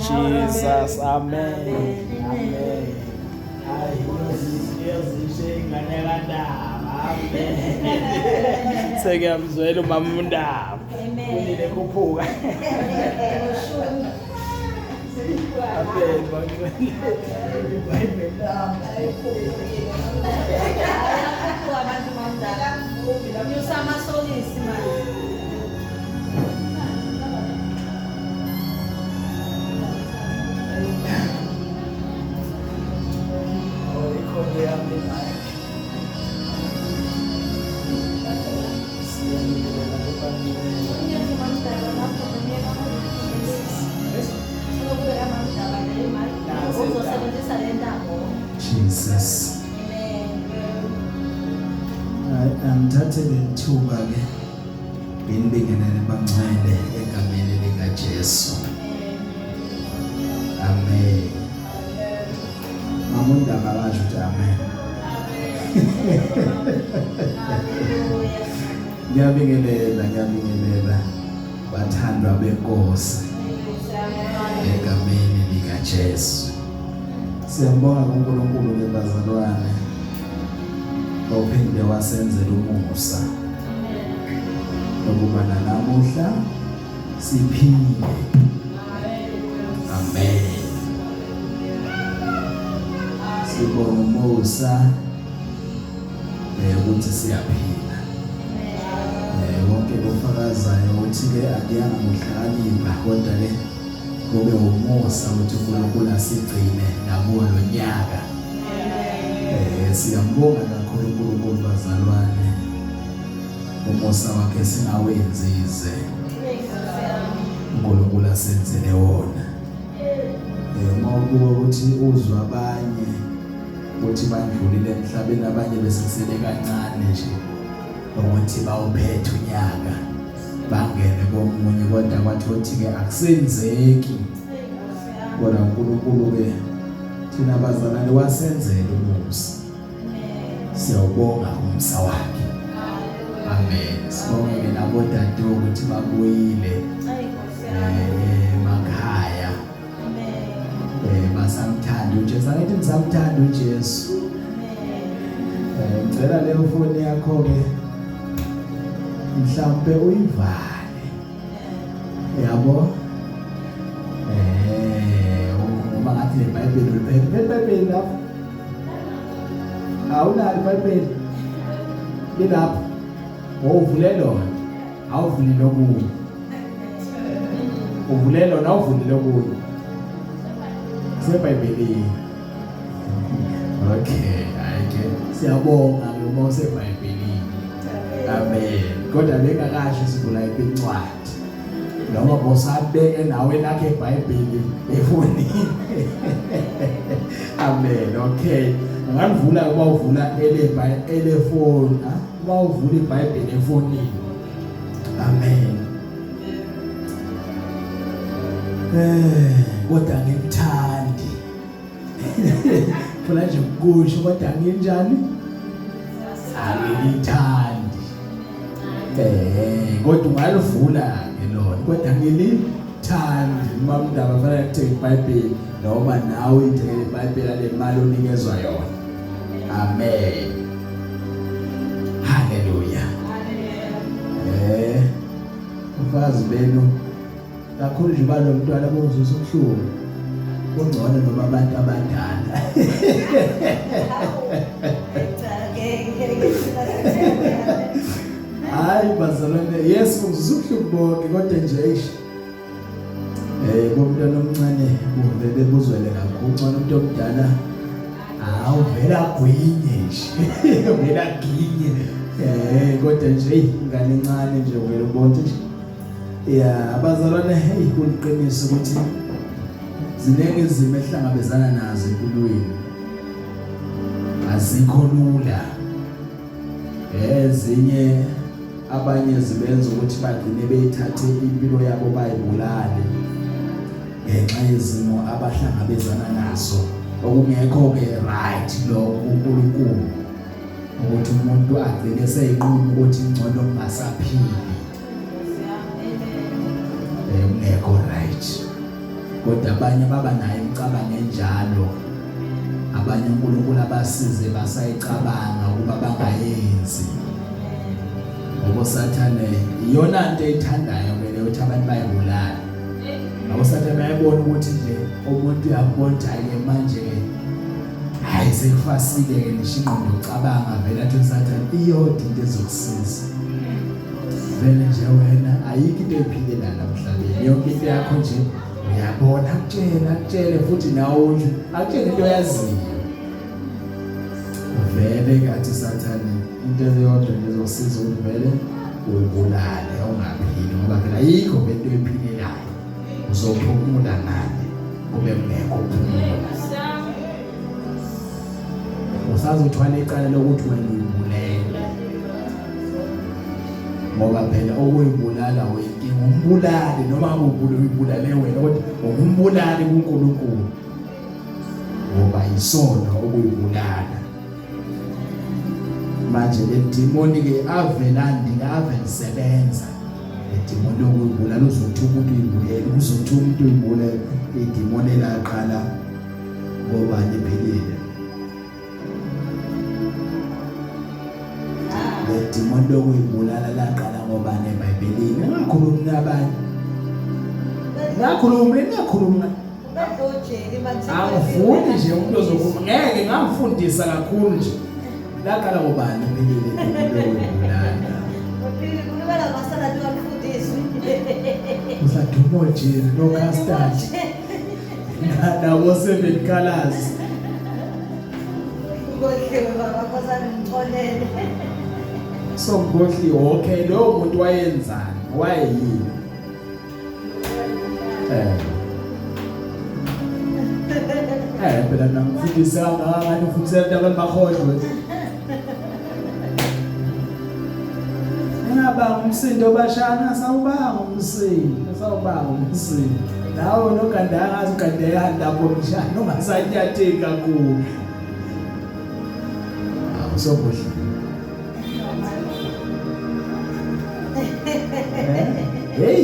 Jesus, amen. Amen. Sekuyamzwela umama uNdaba. Kunile kuphuka. Amen. Jesus. Angithathe lethuba ke binibingelele bangcwele egameni lika Jesu. Amen. Amunda akasho ukuthi amen. Ngiyabingelela bathandwa beNkosi egameni lika Jesu. Siyambonga uNkulunkulu ke bazalwane ophinde wasenzela umusa ukuba namuhla siphile. Amen. Sibonga umusa ukuthi siyaphila. Wonke ofakazayo ukuthi ke akuyanga muhlakanipha kodwa ke kube umusa ukuthi uNkulunkulu asigcine nakuwo lo nyaka. Siyambonga kakhulu uNkulunkulu bazalwane. Umusa wakhe singawenzize. uNkulunkulu asenzele wona. Mawukuba ukuthi uzwa abanye ukuthi bandlulile emhlabeni, abanye besisele kancane nje ukuthi bawuphethe unyaka bangene komunye, kodwa kwathi ke akusenzeki. Kodwa uNkulunkulu ke thina bazalwane wasenzela umusa. Siyawubonga umsa wakhe. Amen. Sibonge nabodade ukuthi babuyile emakhaya. Basamthanda uJesu. Angithi ngisamthanda uJesu. Ngicela leyo foni yakho ke mhlawumbe uyivale. Yabo? Uma ngathi le Bible uliphethe lapho. Awunalo iBhayibheli lapho. Uvule lona. Awuvuli lokunye. Uvule lona, awuvuli lokunye. SeBhayibhelini. Okay, ayike. Siyabonga uma useBhayibhelini. Amen. Kodwa bekakasho sivula incwadi. Noma bosabeke nawe lakhe eBhayibheli efonini. Amen. Okay. Ungavula uma uvula ele phone, uma uvula iBhayibheli efonini. Amen. Kodwa ngikuthandi. Funa nje ukusho kodwa nginjani? Angilithandi. Kodwa ungalivula ke lona. Kodwa ngilithandi. Mama uNdaba fanele ukuthenga iBhayibheli noma nawe ithenge iBhayibheli le mali onikezwa yona. Amen. Hallelujah. Ufazi benu kakhulu nje balomntwana bozisa ubuhlungu. Kungcono noma abantu abadala. Hayi bazalwane, yes uzisa ubuhlungu bonke kodwa nje bomntwana omncane uvele buzwele kakhulu. Ngcono umuntu omdala uvela gwinye nje. Uvela ginye. Kodwa nje ingane encane nje uvela ubona nje. Abazalwane kuliqiniso ukuthi zinenge izimo ehlangabezana nazo empilweni. Azikho lula. Ezinye abanye zibenza ukuthi bagcine beyithathe impilo yabo bayibulale ngenxa yezimo abahlangabezana nazo. Okungekho ke right lokho uNkulunkulu ukuthi umuntu agcine seyinquma ukuthi ngcono kungasaphili. Ungekho right. kodwa abanye baba nayo imicabango enjalo. Abanye uNkulunkulu abasize basayicabanga ukuba bangayenzi. Ngoba uSathane iyona into ethandayo vele ukuthi abantu bayibulala. Ngoba uSathane bayabona ukuthi nje umuntu uyabona ke manje hayi sekufasile ke nishinqondo ucabanga vele athi uSathane iyodwa into ezokusiza. Vele nje wena ayikho into ephilela namhlanje. Yonke into yakho nje uyabona akutshele futhi nawe akutshele into oyaziyo. Vele kathi Sathane into eyodwa ezosiza ukuthi vele ubulale ungaphili ngoba phela ayikho into ephilelayo. Uzophumula ngani kube ngekho ukuphumula. Usazothwala icala lokuthi wena uyibulele. Ngoba phela okuyibulala wenkinga umbulali noma ubulale wena kodwa umbulali kuNkulunkulu. Ngoba isono okuyibulala. Manje le demoni ke avelandi avelisebenza. Le demoni okuyibulala uzothi umuntu uyibulele, uzothi umuntu uyibulele idemoni elaqala ngoba liphilile. Le demoni okuyibulala laqala ngoba neBhayibhelini. Ngakhuluma nabanye. Ngakhuluma. Angifuni nje umuntu ozokhuluma. Ngeke ngamfundisa kakhulu nje. Laqala ngobani impilo lokuyibulala. Ukhulumela masala tuwafundiswe. Usaduma nje no custard. Nabo 7 colors. Ngohlewe baba kozana ngixolele. Somgodli okay lo muntu wayenzani? Wayeyini? Phela namfundisa ngani ufundisa abantu bakhohlwe. Ngaba umsindo bashana sawubanga umsindo. Nawo nogandanga azigandela lapho mshana ungasanyatheki kakhulu. Awusokuhle. Hey.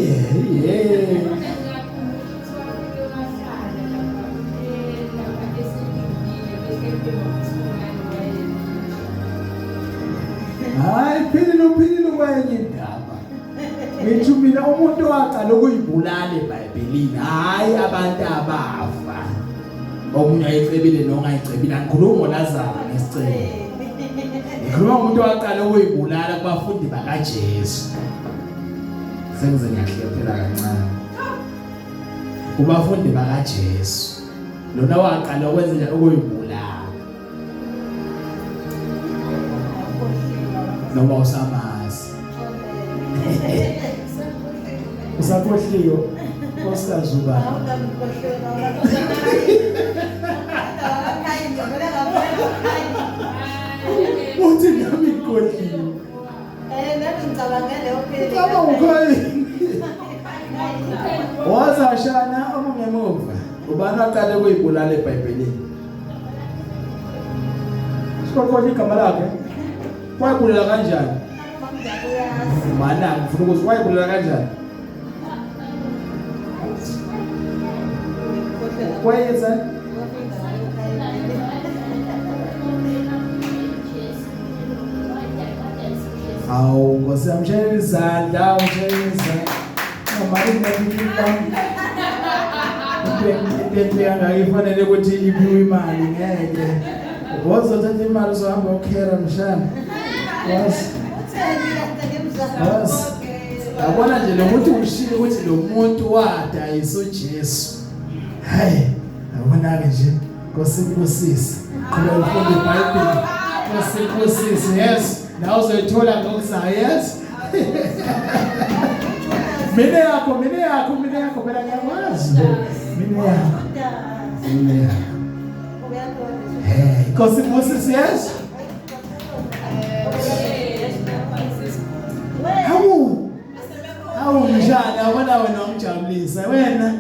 Hayi phililo kwenye indaba. Ngithi mina umuntu waqala ukuyibulala eBhayibhelini hayi abantu abafa. Omunye ayicebile nongayicebile ngikhuluma ngoLazaro nesicelo. Ngikhuluma umuntu waqala ukuyibulala kubafundi bakaJesu. Sengize ngiyahlephela kancane. Kubafundi bakaJesu. Lona waqala ukwenza ukuyibulala. Noma usamazi. Usakhohliwe. Nkosikazuba. Uthi nami ngikhohliwe. Nami ngicabangele ophela. Kama ukhohliwe. Wazashana omungemuva. Ubani aqale ukuyibulala eBhayibhelini? Sikhohliwe igama lakhe. Wayibulala kanjani? Mana ngifuna ukuthi wayibulala kanjani? Wayenza awu ngosamshayela izandla umshayelisa amali ngaphinda into yangayifanele ukuthi iphiwe imali ngeke uzothatha imali uzohamba ukhera mshana yes yabona nje lo muntu ushilo ukuthi lo muntu wadayisa uJesu hayi yabona ke nje nkosibusisi khona ufunde iBhayibheli nkosibusisi yes nawe uzoyithola ngokuzayo yes mina yakho phela ngiyakwazi mina yakho hey nkosibusisi yes Hawu mshana yabona wena ungijabulisa wena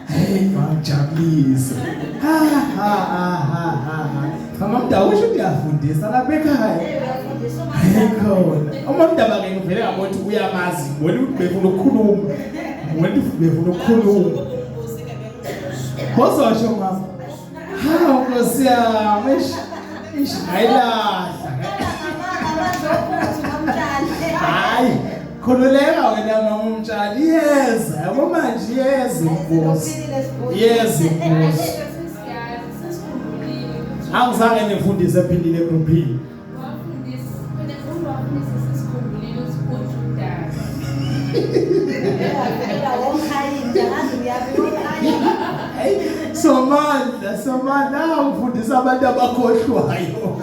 hey ngijabulisa Kama mdawusho uyafundisa lapha ekhaya khona uma mdaba ke ngivele ngabothi uyamazi wena ubefuna ukukhuluma Bozosho mama. Hawu Nkosi yami. Ishayilahla. Hayi, khululeka wena mama umtshali yeza. Yabo manje yeza Nkosi. Yeza Nkosi. Angizange ngifundise ephindile egroupini. Somanda ufundisa abantu abakhohlwayo.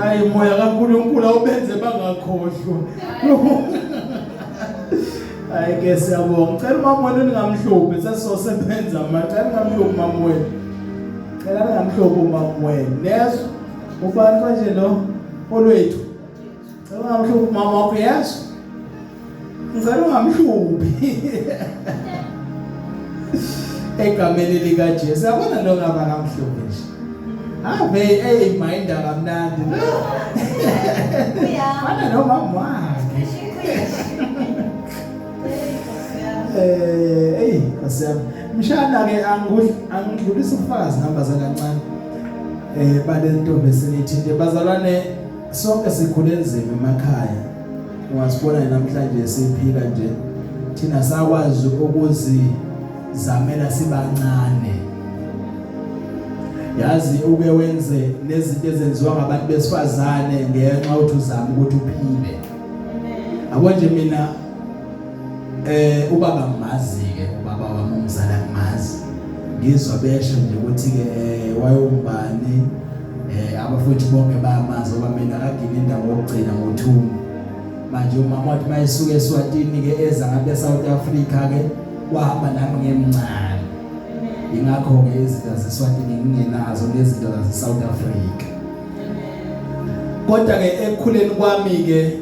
Hayi moya kaNkulunkulu awubenze bangakhohlwa. Hayi ke siyabonga. Ngicela mama wena ningamhluphi sesizosebenza manje. Ningamhluphi mama wena. Ngicela ningamhluphi mama wena. Nezo ubani kanje lo olwethu. Ngicela ningamhluphi mama wakho yeso. Ngicela ungamhluphi. Egameni lika Jesu yabona lo ngaba kamhlophe nje. Ave mind akamnandi. Fana no mama wakhe. Kasiyami. Mshana ke angidlulisa ubufakazi ngambaza kancane. Bale ntombi senithinte bazalwane sonke sikhule enzima emakhaya. Ungasibona namhlanje siphila nje. Thina sakwazi ukuzizamela sibancane. Yazi uke wenze nezinto ezenziwa ngabantu besifazane ngenxa uthi uzama ukuthi uphile. Akonje mina ubaba ngimazi ke ubaba wami umzala ngimazi. Ngizwa besho nje ukuthi ke wayombani abafowethu bonke bayamazi ngoba mina akagcina indawo yokugcina ngothungu. Manje umama wathi mayisuka eSwatini ke eza ngabe South Africa ke wahamba nami ngemncane. Ingakho ke izinto zaseSwatini ngingenazo lezinto zaseSouth Africa. Kodwa ke ekukhuleni kwami ke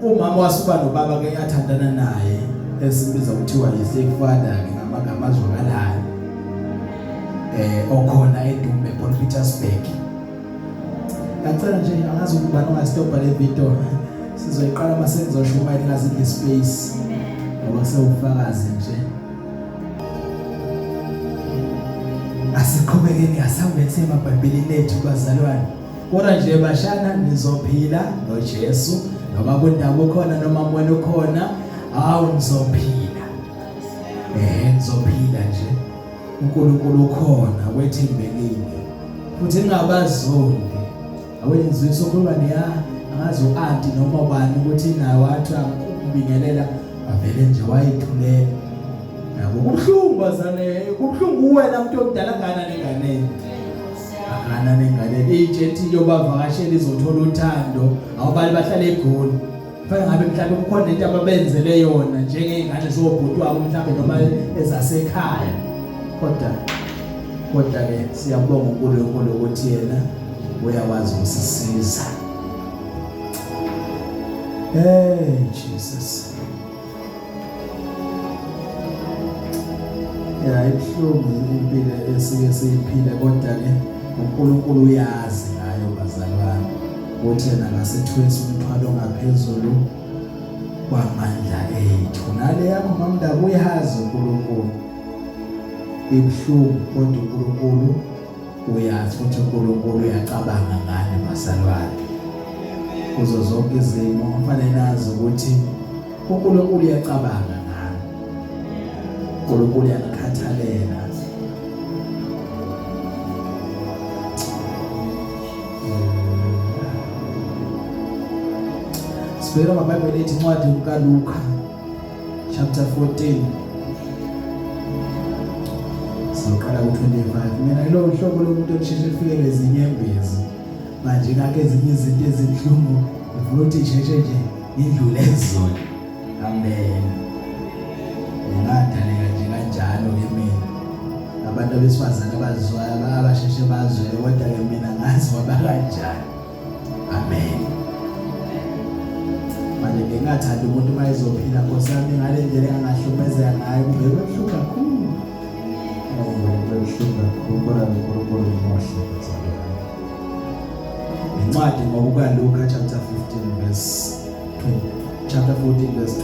umama wasuba nobaba ke yathandana naye esibiza ukuthiwa yisifada ke ngamagama azwakalayo. Okhona eDumbe Paul Petersburg. Ngicela nje angazi ukuba nongastopa le video. Sizoyiqala mase ngizoshumayela ngazidle space. Ngoba sewufakazi nje. Asiqhubekeni asambethi emabhayibhelini ethu bazalwane. Kodwa nje bashana nizophila noJesu noma kundawo khona noma mwena ukhona awu nizophila. Nizophila nje. uNkulunkulu ukhona wethembekile. Futhi ningabazoni. Awenzisa ukuba niya angazi uanti noma ubani ukuthi naye wathi angikubingelela avele nje wayithulela. Yabo kubuhlungu bazane kubuhlungu wena umuntu omdala ngana nengane. Akana nengane ijethi yobavakashela izothola uthando awubali bahlala eGoli. Fanele ngabe mhlawumbe kukhona into ababenzele yona njengezingane zobhuti wabo mhlawumbe noma ezasekhaya. Kodwa ke siyabonga uNkulunkulu ukuthi yena uyakwazi ukusisiza. Hey Jesus. Ya ibuhlungu impilo esike siyiphila kodwa ke uNkulunkulu uyazi ngayo bazalwane ukuthi yena ngasethwesa umthwalo ngaphezulu kwamandla ethu. Nale yakho mamndaba uyazi uNkulunkulu. Ibuhlungu kodwa uNkulunkulu uyazi futhi uNkulunkulu uyacabanga ngani bazalwane. Kuzo zonke izimo kufanele nazi ukuthi uNkulunkulu uyacabanga ngani. uNkulunkulu uyakhathalela. Sibheka amabhayibheli ethi incwadi kaLuka chapter 14. Siqala ku25. Mina lo hlobo lomuntu osheshe efikele izinyembezi. Manje ngake ezinye izinto ezibhlungu ngifuna ukuthi sheshe nje indlule ezona. Amen. Ngadaleka nje kanjalo ke mina. Abantu besifazane abazwayo abasheshe bazwe kodwa ke mina ngazi waba kanjani. Amen. Manje ngingathanda umuntu mayezophila nkosami ngale ndlela engahlumezeka ngayo kube kuhlungu kakhulu. Kodwa uNkulunkulu umohle bazalwane. Incwadi ngokukaLuka chapter 14 verse 20. Chapter 14 verse 25.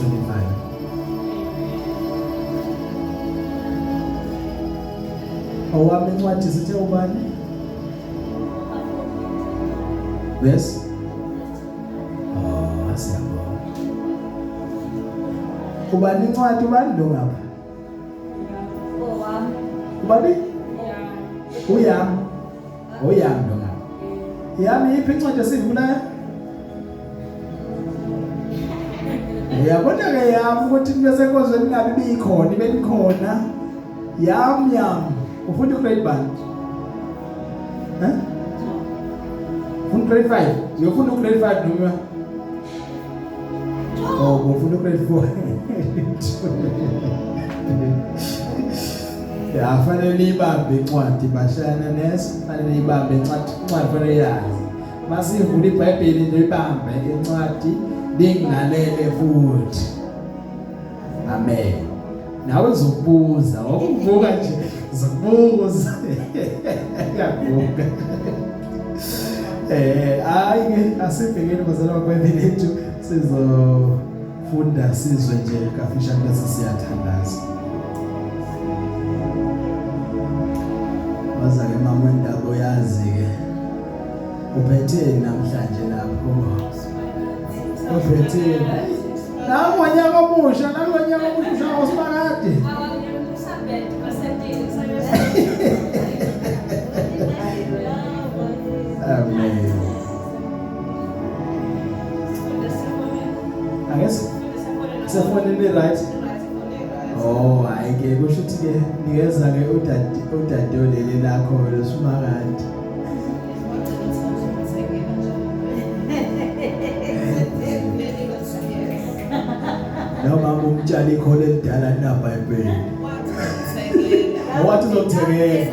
Awami incwadi sithe ubani? Yes. Siyabonga. Ubani incwadi ubani lo ngapha? Ubani? Uyami. Uyami lo ngapha. Yami iphi incwadi esivulayo? Yabona ke yami ukuthi bese enkozweni ngabe bikhona ibelikhona. Yami. Ufunda grade bani? Ufunda grade 5. Uyofunda grade 5 noma? Ufunda grade 4. Ya fanele ibambe incwadi bashana nesi, fanele ibambe incwadi fanele yazi. Masivula iBhayibheli nje ibambe incwadi lingilalele futhi. Amen. Nawe uzobuza, ukuvuka nje uzobuza. Yabuka. Ayike asibhekeni bazalwa kwebelethu sizofunda sizwe nje kafishane bese siyathandaza. Bazake mama ndabo yazi ke. Uphethe namhlanje lapho. Uphethe. Nawo nyaka omusha, osibakade. Amen. Anges? Sefonini right? Ayike kusho ukuthi ke nikeza ke udade olele lakho lesimakade. Noma umtshali ikhole lidala naBhayibheli. Wathi uzokuthengela.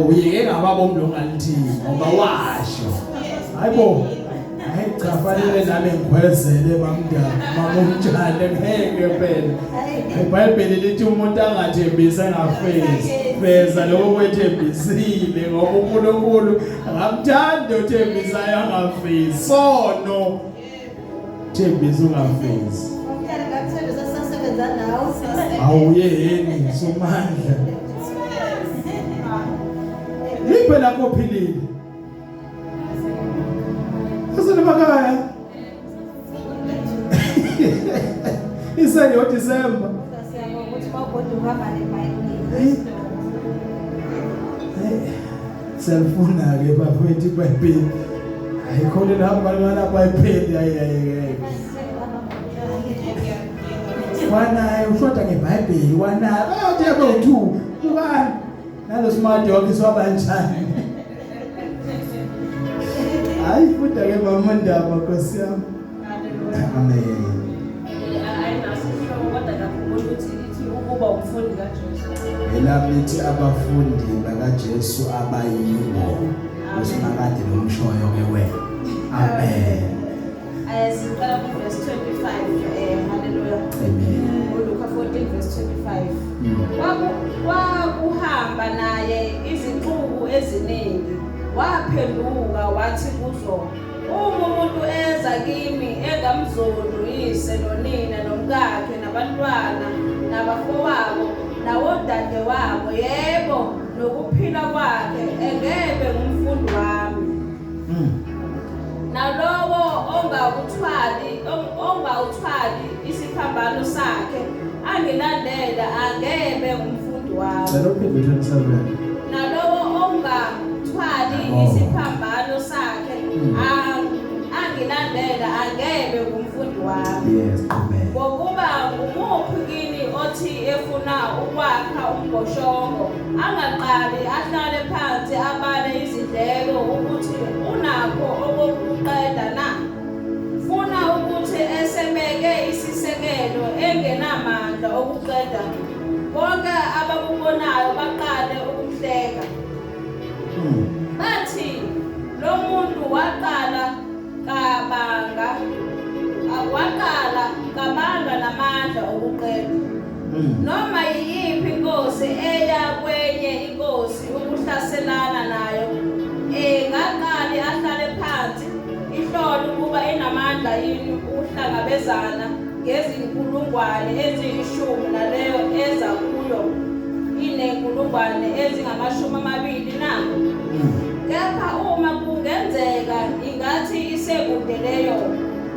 Uyeke ngababomlo ngalithi ngoba washo. Hayibo. Cha fanele nami ngikhwezele mama umtshali ngeke phela. iBhayibheli lithi umuntu angathembisi angafezi. Feza lokho kwethembisile ngoba uNkulunkulu akamthandi othembisayo angafezi. Sono thembisa ungafezi. Umntana ngakuthembisa sasebenza nawo. Awuyeni somandla. Lipe lapho philile. Emakhaya. Iseni ngoDisemba. Siyabonga ukuthi mawugoduka uhamba neBhayibheli. Selfuna ke bafethu iBhayibheli. Ayikhona nahamba ngala iBhayibheli ayi. Wana ushoda ngeBhayibheli wana athi abawuthu ubani nalo smart dog sobanjani. Hayi futhi ke mama ndaba Nkosi yami. Amen. Ukuba umfundi kaJesu. Elamithi abafundi bakaJesu abayibo. Usimakade nomshoyo ke wena. Amen. Siqala ku verse 25. Hallelujah. Amen. Luka 14 verse 25. Wakuhamba naye izixuku eziningi. Waphenduka wathi kuzo, umuntu eza kimi engamzoluyise nonina nomkakhe nabantwana nabafowabo nawodade wabo, yebo nokuphila kwakhe engebe ngumfundi wami. Nalowo ongawuthwali isiphambano sakhe angilandela angebe ngumfundi wami. Nalowo ongathwali isiphambano sakhe angilandela angebe ngumfundi wami. Yes, amen. Ngokuba ngumuphi kini othi efuna ukwakha umbhoshongo angaqali ahlale phansi abale izindleko ukuthi unakho okokuqeda na? Funa ukuthi esemeke isisekelo engenamandla okuqeda bonke abakubonayo baqale ukuhleka. Bathi lo muntu waqala kabanga namandla okuqeda. Noma yiyiphi inkosi eya kwenye inkosi ukuhlaselana nayo ngaqali ahlale phansi ihlole ukuba inamandla yini ukuhlangabezana ngezinkulungwane eziyishumi naleyo eza kuyo inenkulungwane ezingama20 na. Kepha uma kungenzeka ingathi isekude leyo,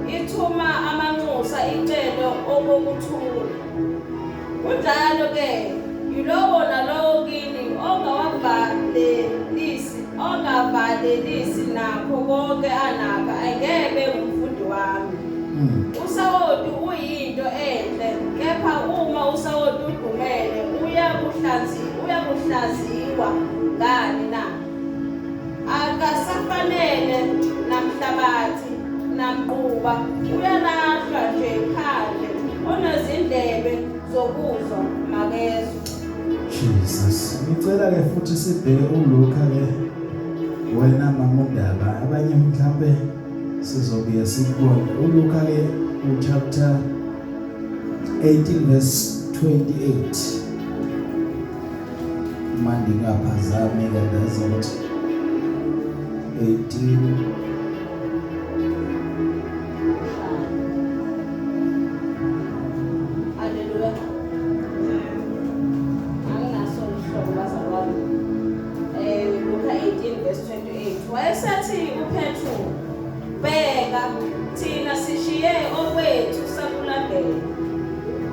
ithuma amanxusa icelo okokuthula. Kunjalo ke, yilowo nalowo kini ongavalelisi nakho konke anakho angeke umfundi wami. Usawoti uyinto enhle, kepha uma usawoti udumele uyakuhlaziwa ngani na. Akasafanele namhlabathi namquba, uyalahlwa nje phandle. Onezindlebe zokuzwa makezwe. Jesus, ngicela ke futhi sibheke uLuka ke wena mama uNdaba, abanye mhlawumbe sizobuye sikubone uLuka ke chapter 18 verse 28. Manje ngaphazame kandazi ukuthi 18 Wayesathi uPetru, bheka thina sishiye okwethu sakulandela.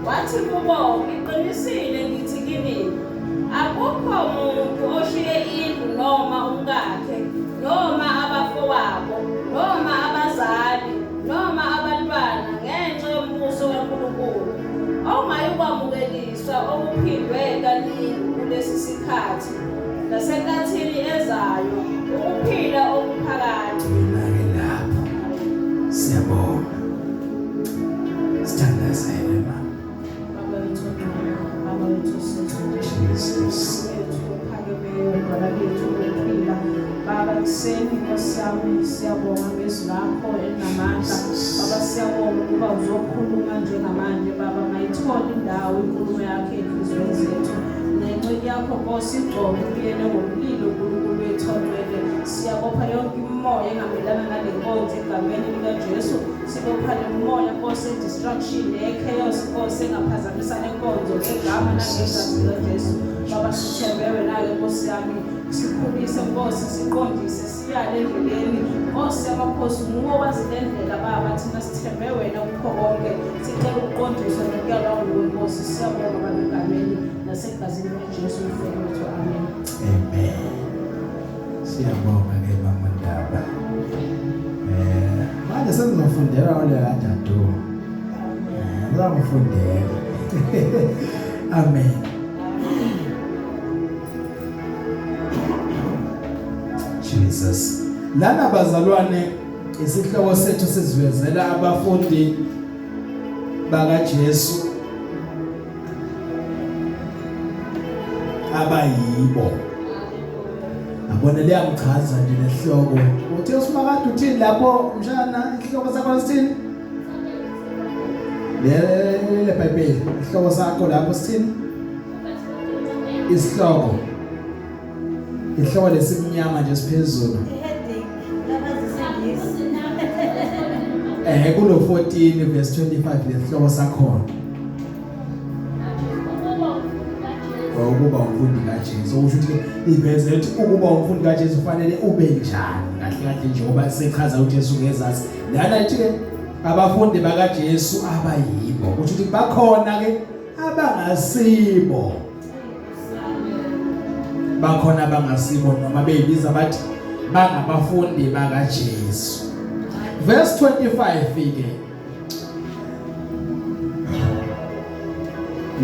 Wathi kubo, ngiqinisile ngithi kini, akukho umuntu oshiye indlu noma umkakhe noma abafowabo noma abazali noma abantwana ngenxa yombuso kaNkulunkulu ongayikwamukeliswa okuphindwe kaningi kulesi sikhathi nasenkathini ezayo ukuphila okuphakathi. Wena-ke lapho siyabonga sithandazele mama. Baba wethu Jesus. Baba kuseni Nkosi yami siyabonga ngezwi lakho elinamandla. Baba siyabonga ukuba uzokhuluma njengamanje. Baba mayithole indawo inkulumo yakho enhliziyweni zethu. Nencwadi yakho Nkosi igcobe kuyena ngomlilo uNkulunkulu wethu ongcwele. Siyabopha yonke imimoya engamelana nale nkonzo egameni likaJesu. Sibopha le moya Nkosi destruction chaos Nkosi engaphazamisa le nkonzo ngegama nangegazi likaJesu. Baba sithembe wena-ke Nkosi yami, sikhulise Nkosi, siqondise siyale endleleni. Nkosi yamakhosi nguwe owazi le ndlela Baba, thina sithembe wena kukho konke. Sicela ukuqondiswa nokuyalwa nguwe Nkosi. Siyabonga Baba egameni nasegazini likaJesu umfeki wethu. Amen. Amen. Siyabonga ke mama Ndaba. Manje senizofundela ole kadadu. Ngizamfundela. Amen. Jesus. Lana bazalwane isihloko sethu sizivezela abafundi bakaJesu abayibo. Abona liyamchaza nje lehloko. Uthi usimakade uthini lapho mshana ihloko sakho sithini? Le Bible ihloko sakho lapho sithini? Isihloko. Ihloko lesimnyama nje siphezulu. Kulo 14 verse 25 lehloko sakho. Ukuba umfundi kaJesu usho ukuthi iveze ethi ukuba umfundi kaJesu kufanele ube njani kahle kahle njengoba sechaza uJesu ngezasi lana ithi ke abafundi bakaJesu abayibo ukuthi ukuthi bakhona ke abangasibo bakhona abangasibo noma beyibiza bathi bangabafundi bakaJesu. Verse 25 ke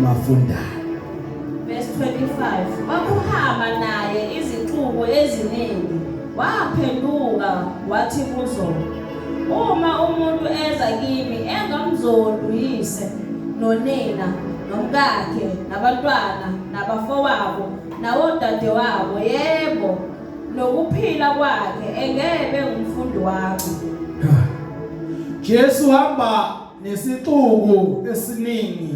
mafunda 25 wakuhamba naye izixuku eziningi, waphenduka wathi kuzo, uma umuntu eza kimi engamzonduyise nonina nomkakhe nabantwana nabafowabo nawodadewabo, yebo nokuphila kwakhe engebe umfundi wami. Jesu hamba nesixuku esiningi.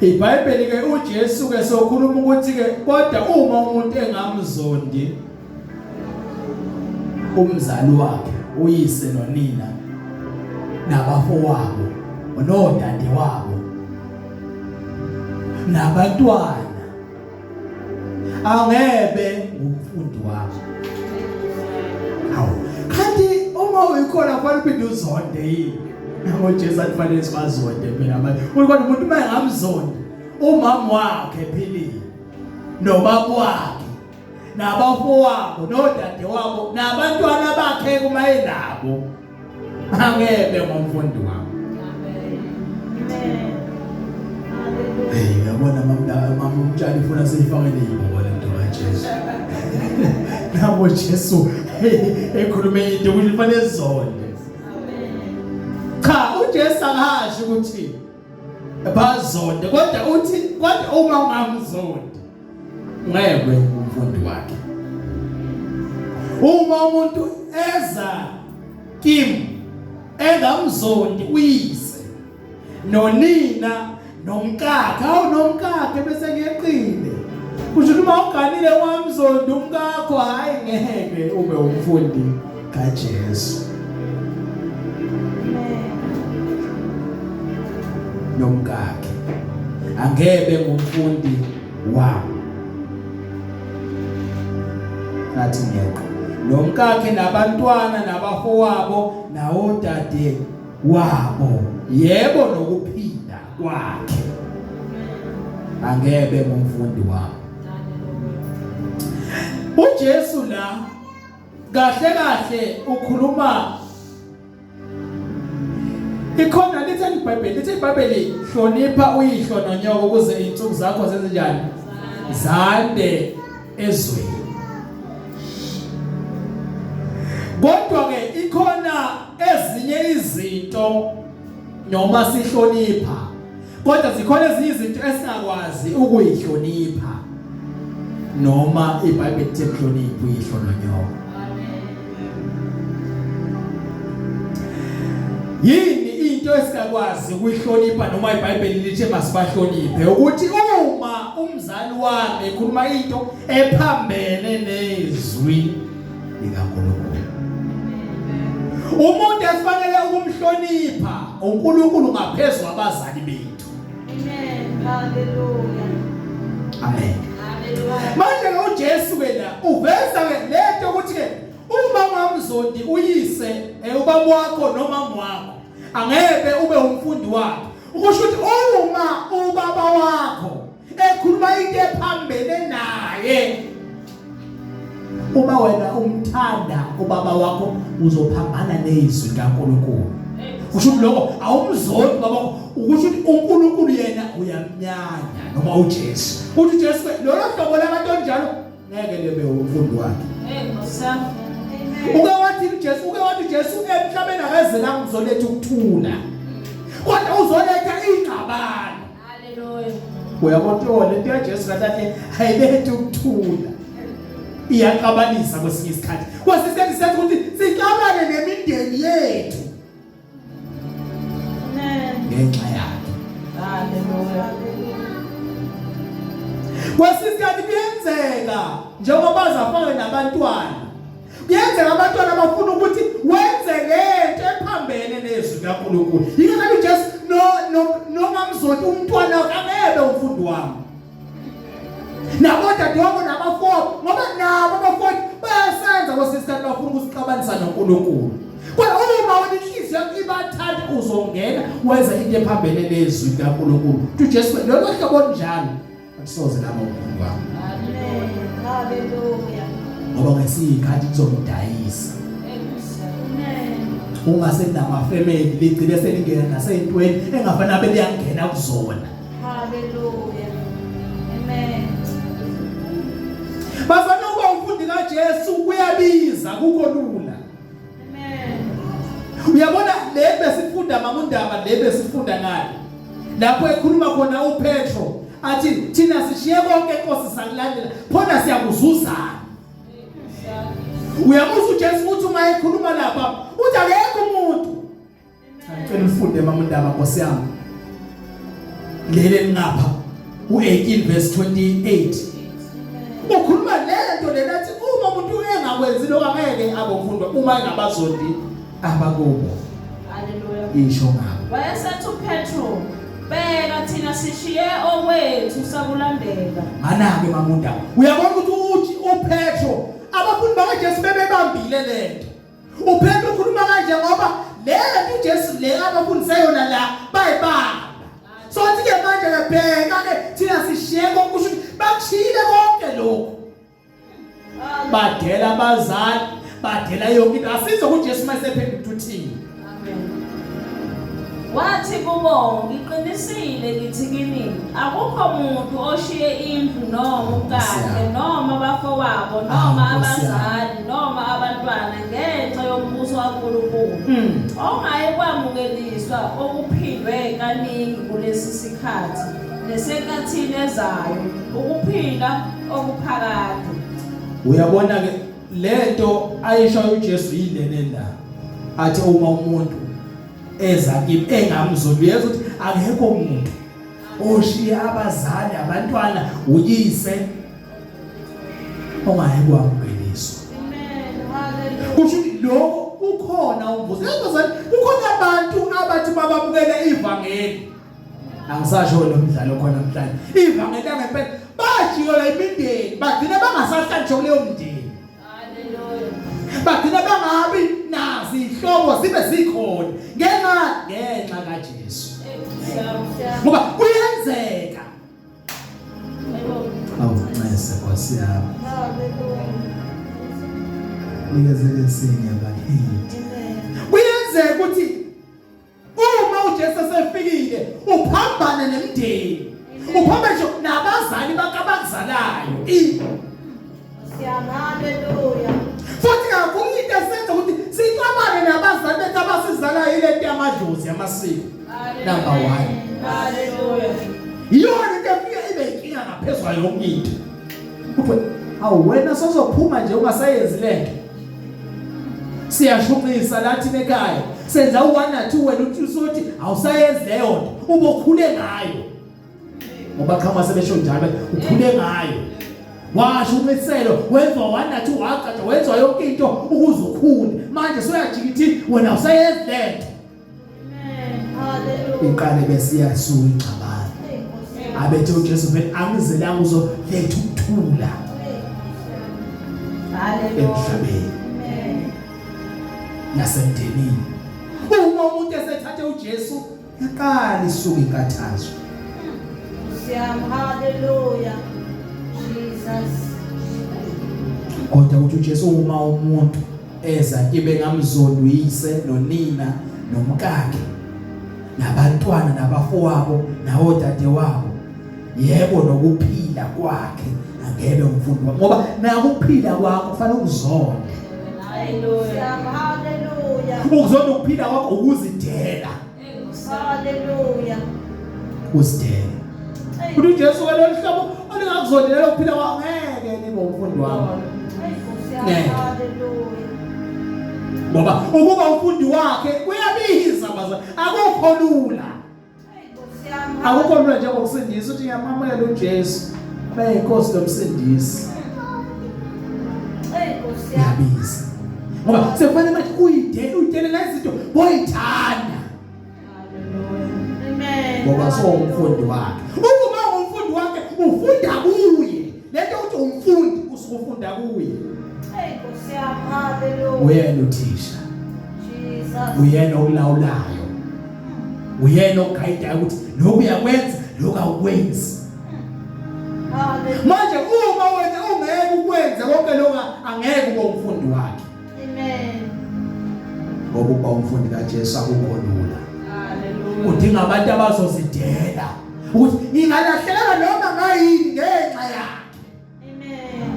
iBhayibheli ke uJesu ke sokhuluma ukuthi ke kodwa uma umuntu engamzondi umzali wakhe, uyise nonina nabafowabo nodadewabo nabantwana angebe umfundi wakho. Hawu kanti uma uyikhona kufanele uphinde uzonde yini? Namo Jesu afanele sizonde phela manje. Uyikhona umuntu uma engamzonda umama wakhe ephilile nobaba wakhe nabafowabo nodade wabo nabantwana bakhe kuma enabo angebe ngumfundi wakho. Hey, yabona mama umtshali ufuna siyifakele ibhola into kaJesu. Nabo Jesu ekhulume into ukuthi kufanele zonde. Cha, uJesu akahasho ukuthi bazonde kodwa uthi kodwa uma ungamzonde ngeke umfundi wakhe. Uma umuntu eza kimi engamzondi uyise nonina nomkakhe nomkakhe bese ngeqile kusho uma uganile wamzondi umkakho hayi ngeke ube umfundi kaJesu. Nomkakhe angebe ngumfundi wami. Nathi ngeqo nomkakhe nabantwana nabafowabo nawodade wabo yebo nokuphinda kwakhe angebe ngumfundi wami. uJesu la kahle kahle ukhuluma ikhona lithi iBhayibheli hlonipha uyihlo nonyoko ukuze insuku zakho zenze njani zande ezweni. Kodwa ke ikhona ezinye izinto noma sihlonipha kodwa zikhona ezinye izinto esingakwazi ukuyihlonipha noma iBhayibheli ithi hlonipha uyihlo nonyoko. Yini into esingakwazi ukuyihlonipha noma iBhayibheli lithi masibahloniphe ukuthi uma umzali wami ekhuluma into ephambene nezwi likaNkulunkulu umuntu esifanele ukumhlonipha uNkulunkulu ngaphezulu kwabazali bethu. Amen. Hallelujah. Amen. Hallelujah. Manje uJesu wena uveza ke lento ukuthi ke uma ungamzondi uyise ubaba wakho noma mama wakho angeke ube umfundi wakhe. Ukusho ukuthi uma ubaba wakho ekhuluma into ephambene naye uma wena umthanda ubaba wakho uzophambana nezwi likaNkulunkulu. Kusho ukuthi lokho awumzondi baba ukusho ukuthi uNkulunkulu yena uyamnyanya noma uJesu. Uthi uJesu lo hlobo labantu onjalo ngeke lebe umfundi wakhe. Amen. Uke wathi uJesu emhlabeni akazelanga uzoletha ukuthula. Kodwa uzoletha ingxabano. Hallelujah. Uyabona lento yaJesu kahle ayilethe ukuthula. Iyaxabanisa kwesinye isikhathi. Kwasisikhathi sithi ukuthi sixabane nemindeni yethu. Amen. Ngenxa yakhe. Hallelujah. Kwasisikhathi kuyenzeka njengoba bazafana nabantwana. Kuyenzeka abantwana bafuna ukuthi wenze lento ephambene nezwi likaNkulunkulu. Yingakho uJesu noma mzondi umntwana angebe umfundi wami. Nabodade wabo nabafowabo ngoba nabo abafowabo bayasenza kwesisikhathi bafuna ukusixabanisa noNkulunkulu. Kodwa uma wena inhliziyo yakho ibathanda uzongena wenza into ephambene nezwi likaNkulunkulu. uJesu lo hlobo njalo akusoze laba umfundi wami. Amen. Hallelujah. Ngoba ngesikhathi kuzomdayisa. Amen. Ungase namafamily ligcile selingena nasentweni engafana beliyangena kuzona. Hallelujah. Amen. Bazana uba umfundi kaJesu kuyabiza kukho lula. Amen. Uyabona le besifunda mamundaba le besifunda ngayo. Lapho ekhuluma khona uPetro athi thina sishiye konke inkosi sakulandela phona siyakuzuzana. Uyamuzwa uJesu uthi uma ekhuluma lapha uthi akekho umuntu. Ngicela ufunde mamundaba Nkosi yami. Lele ngapha u18 verse 28. Ukhuluma lento lenathi uma umuntu engakwenzi lokho angeke abe umfundi uma engabazondi abakubo. Hallelujah. Isho ngabo. Wayesethi uPetro bheka thina sishiye okwethu sakulandela. Mana-ke mamunda uyabona ukuthi uPetro abafundi bakaJesu bebebambile lento. uPetro ukhuluma kanje ngoba lento uJesu le abafundise yona la bayibamba. So ke manje bheka ke thina sishiye konke bakushile konke lokho. Badela abazali, badela yonke into asize kuJesu masephendula uthini. Amen. Wathi kubo ngiqinisile ngithi kini akukho umuntu oshiye indlu noma umkakhe noma abafowabo noma abazali noma abantwana ngenxa yombuso kaNkulunkulu ongayikwamukeleliswa okuphindwe kaningi kulesi sikhathi nesenkathini ezayo ukuphinda okuphakade. Uyabona ke lento ayishayo uJesu yilene la athi uma umuntu eza kimi engamzoli uyeza ukuthi akekho umuntu oshiya abazali abantwana uyise ongayekwamukeliswa. Amen. Hallelujah. Kusho ukuthi lokho ukhona umbuzo abazali kukhona abantu abathi babamukele ivangeli angisasho nomdlalo khona mhlanje ivangeli angempela bajikela imindeni bagcina bangasahlanjwa kuleyo mndeni. Hallelujah. Bagcina bangabi nazi ihlobo zibe zikhona ngenxa kaJesu. Ngoba kuyenzeka. Awuncese Nkosi yami. Hallelujah. Nikezele sinye bakithi. Amen. Kuyenzeka ukuthi uma uJesu sefikile uphambane nemndeni. Uphamba nje nabazali bakabazalayo. Hallelujah. Futhi kakhulu into esenza ukuthi sixabane nabazali bethu abasizalayo ilento yamadlozi yamasiko. Number 1. Hallelujah. Yona into efika ibe inkinga ngaphezulu yonke into. Kuthi awuwena sozophuma nje ungasayenzi lento. Siyashumisa lathi ekhaya. Senza u1 na 2 wena uthi usuthi awusayenzi leyo nto ubokhule ngayo. Ngoba khama sebesho njalo ukhule ngayo. Washo umiselo wenza 1 na 2 waqaqa wenza yonke into ukuze ukhule. Manje soyajikithi wena usayenzi lento. Amen. Hallelujah. Iqale besiyasuka ingcabane. Abethe uJesu vele angizelanga uzoletha ukuthula Hallelujah. emhlabeni Amen. nasemndenini. Uma umuntu esethathe uJesu iqala isuka inkathazo. Hallelujah. Jesus. Kodwa ukuthi uJesu uma umuntu eza ibe ngamzonduyise nonina nomkakhe nabantwana nabafowabo nawodadewabo yebo nokuphila kwakhe angebe umfundi ngoba nakuphila kwakho kufanele ukuzonde. Hallelujah. Hallelujah. Ukuzonda ukuphila kwakho ukuzidela. Hallelujah. Uzidela. Uthi uJesu welomhlobo olingakuzondela ukuphila kwakho ngeke nibe umfundi wami. Hallelujah. Ngoba ukuba umfundi wakhe kuyabiza bazali akukho lula. Akukho lula nje ngokusindisa uthi ngiyamamukela uJesu abe inkosi lomsindisi. Yabiza. Ngoba sekufanele manje uyidele lezinto boyithanda. Amen. Ngoba so umfundi wakhe. Uma umfundi wakhe ufunda kuye. Lento uthi umfundi usukufunda kuye. Hallelujah. Uyena uthisha. Jesus. Uyena olawulayo. Uyena oguidayo ukuthi lokhu uyakwenza lokhu awukwenzi. Hallelujah. Manje uma wena ungeke ukwenza konke lokho angeke ube umfundi wakhe. Amen. Ngoba uba umfundi kaJesu akukho lula. Hallelujah. Udinga abantu abazozidela ukuthi ingalahleka noma ngayini ngenxa yakhe. Amen.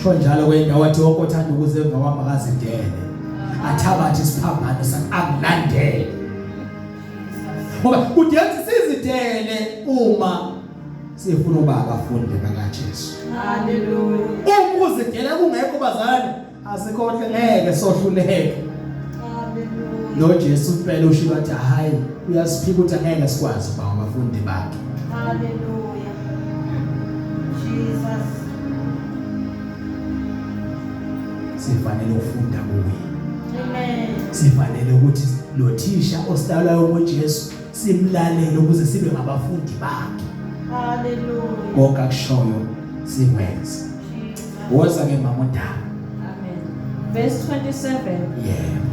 Sho njalo kwendawo wathi wonke othanda ukuzemva kwami akazidele. Athabathi isiphambano sakulandele. Ngoba kudinga sizidele uma sifuna ukuba abafundi bakaJesu. Hallelujah. Uma uzidela kungekho bazali asikhohle ngeke sohluleke. Hallelujah. NoJesu impela ushiba ukuthi hayi uyasiphika ukuthi angeke sikwazi ukuba abafundi bakhe. Hallelujah. Jesus. Sifanele ukufunda kuye. Amen. Sifanele ukuthi lo thisha osidalayo ngoJesu simlalele ukuze sibe ngabafundi bakhe. Hallelujah. Konke akushoyo sikwenze. Woza ke mama uNdaba. Amen. Verse 27. Yebo.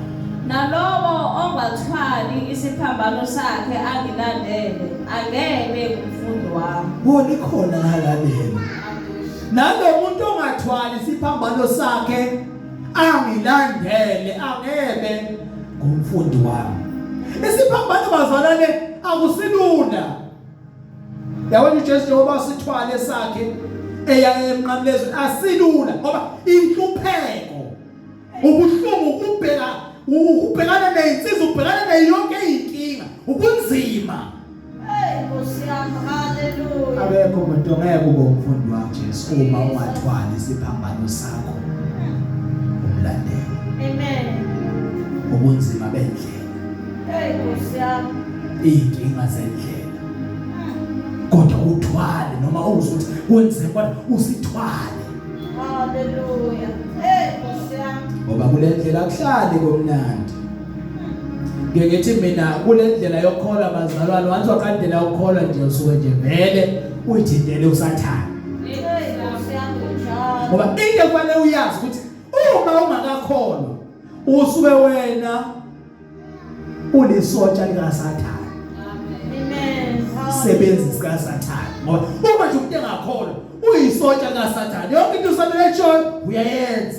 Nalowo ongathwali isiphambano sakhe angilandele angeke ngumfundi wami. Bona ikhona ngalalelo. Nalomuntu ongathwali isiphambano sakhe angilandele angebe ngumfundi wami. Isiphambano bazalwane akusilula. Yabona uJesu njengoba sithwale sakhe eya emnqamlezweni asilula ngoba inhlupheko ubuhlungu ukubhekana nezinsizwa ubhekana nayo yonke inkinga ubunzima. Nkosi yami, hallelujah. Abekho umuntu ongeke ube umfundi waJesu uma ungathwali isiphambano sakho umlandele. Amen. Ubunzima bendlela, Nkosi yami. inkinga zendlela. Kodwa uthwale noma uzwe ukuthi kwenze kodwa usithwale. Hallelujah. Nkosi yami. Ngoba kule ndlela akuhlali komnandi. Ngithi mina kule ndlela yokukholwa bazalwane wathi waqandela ukukholwa nje usuke nje vele uyithindele usathana. Nkosi yami njalo. Ngoba into kufanele uyazi ukuthi uma ungakakholwa usuke wena ulisotsha likaSathane. Amen. Sebenzi sika Sathane. Ngoba uma nje umuntu engakholwa uyisotsha likaSathane. Yonke into uSathane etshoyo uyayenza.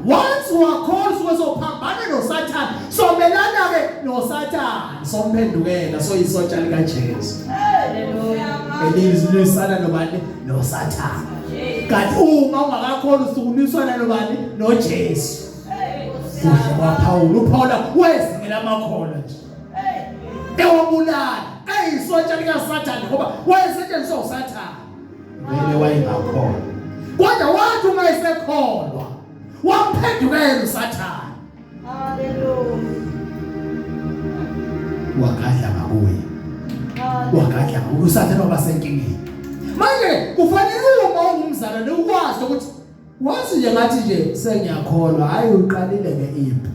Once wakholwa uzophambana noSathane, somelana ke noSathane, somphendukela soyisotsha likaJesu. Hallelujah. Elizwisana nobani noSathane. Kanti uma ungakakholwa usukuniswana nobani noJesu. Kuhle kwaPawulu, uPawula wezingela amakholwa nje. Ewabulala, eyisotsha likaSathane ngoba wayesetshenziswa uSathane. Vele wayengakholwa. Kodwa wathi uma esekholwa wamphendukela uSathane. Hallelujah. Wagadla ngakuye. Wagadla ngakuye uSathane wabasenkingeni. Manje kufanele uma ungumzalwane ukwazi ukuthi wazi nje ngathi nje sengiyakholwa hayi uqalile ngeimpi.